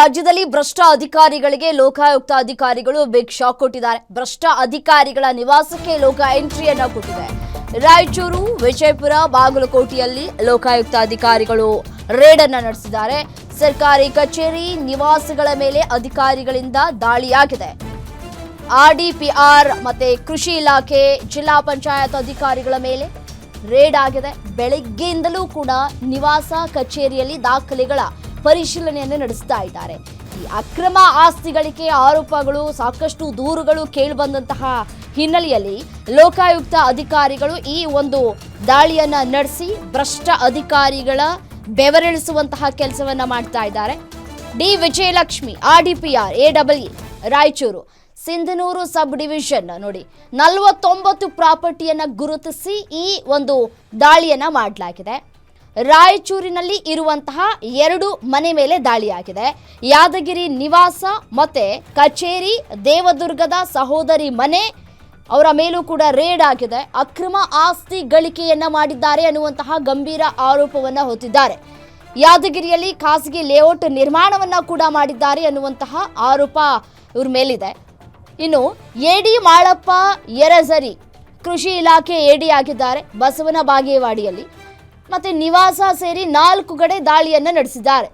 ರಾಜ್ಯದಲ್ಲಿ ಭ್ರಷ್ಟ ಅಧಿಕಾರಿಗಳಿಗೆ ಲೋಕಾಯುಕ್ತ ಅಧಿಕಾರಿಗಳು ಬಿಗ್ ಶಾಕ್ ಕೊಟ್ಟಿದ್ದಾರೆ. ಭ್ರಷ್ಟ ಅಧಿಕಾರಿಗಳ ನಿವಾಸಕ್ಕೆ ಲೋಕ ಎಂಟ್ರಿಯನ್ನ ಕೊಟ್ಟಿದೆ. ರಾಯಚೂರು, ವಿಜಯಪುರ, ಬಾಗಲಕೋಟೆಯಲ್ಲಿ ಲೋಕಾಯುಕ್ತ ಅಧಿಕಾರಿಗಳು ರೇಡ್ ಅನ್ನು ನಡೆಸಿದ್ದಾರೆ. ಸರ್ಕಾರಿ ಕಚೇರಿ, ನಿವಾಸಗಳ ಮೇಲೆ ಅಧಿಕಾರಿಗಳಿಂದ ದಾಳಿಯಾಗಿದೆ. ಆರ್ಡಿಪಿಆರ್ ಮತ್ತೆ ಕೃಷಿ ಇಲಾಖೆ, ಜಿಲ್ಲಾ ಪಂಚಾಯತ್ ಅಧಿಕಾರಿಗಳ ಮೇಲೆ ರೇಡ್ ಆಗಿದೆ. ಬೆಳಗ್ಗೆಯಿಂದಲೂ ಕೂಡ ನಿವಾಸ ಕಚೇರಿಯಲ್ಲಿ ದಾಖಲೆಗಳ ಪರಿಶೀಲನೆಯನ್ನು ನಡೆಸ್ತಾ ಇದ್ದಾರೆ. ಈ ಅಕ್ರಮ ಆಸ್ತಿ ಗಳಿಕೆ ಆರೋಪಗಳು, ಸಾಕಷ್ಟು ದೂರುಗಳು ಕೇಳಿಬಂದಂತಹ ಹಿನ್ನೆಲೆಯಲ್ಲಿ ಲೋಕಾಯುಕ್ತ ಅಧಿಕಾರಿಗಳು ಈ ಒಂದು ದಾಳಿಯನ್ನ ನಡೆಸಿ ಭ್ರಷ್ಟ ಅಧಿಕಾರಿಗಳ ಬೆವರಿಳಿಸುವಂತಹ ಕೆಲಸವನ್ನ ಮಾಡ್ತಾ ಇದ್ದಾರೆ. D Vijayalakshmi, RDPR, AW, Raichur, Sindhanur sub division ನೋಡಿ 49 ಪ್ರಾಪರ್ಟಿಯನ್ನ ಗುರುತಿಸಿ ಈ ಒಂದು ದಾಳಿಯನ್ನ ಮಾಡಲಾಗಿದೆ. ರಾಯಚೂರಿನಲ್ಲಿ ಇರುವಂತಹ 2 ಮನೆ ಮೇಲೆ ದಾಳಿಯಾಗಿದೆ. ಯಾದಗಿರಿ ನಿವಾಸ ಮತ್ತೆ ಕಚೇರಿ, ದೇವದುರ್ಗದ ಸಹೋದರಿ ಮನೆ, ಅವರ ಮೇಲೂ ಕೂಡ ರೇಡ್ ಆಗಿದೆ. ಅಕ್ರಮ ಆಸ್ತಿ ಗಳಿಕೆಯನ್ನ ಮಾಡಿದ್ದಾರೆ ಅನ್ನುವಂತಹ ಗಂಭೀರ ಆರೋಪವನ್ನ ಹೊತ್ತಿದ್ದಾರೆ. ಯಾದಗಿರಿಯಲ್ಲಿ ಖಾಸಗಿ ಲೇಔಟ್ ನಿರ್ಮಾಣವನ್ನ ಕೂಡ ಮಾಡಿದ್ದಾರೆ ಅನ್ನುವಂತಹ ಆರೋಪ ಇವ್ರ ಮೇಲಿದೆ. ಇನ್ನು ಎಡಿ ಮಾಳಪ್ಪ ಯರಜರಿ ಕೃಷಿ ಇಲಾಖೆ ಎಡಿ ಆಗಿದ್ದಾರೆ. ಬಸವನ ಬಾಗೇವಾಡಿಯಲ್ಲಿ ಮತ್ತೆ ನಿವಾಸ ಸೇರಿ 4 ಕಡೆ ದಾಳಿಯನ್ನ ನಡೆಸಿದ್ದಾರೆ.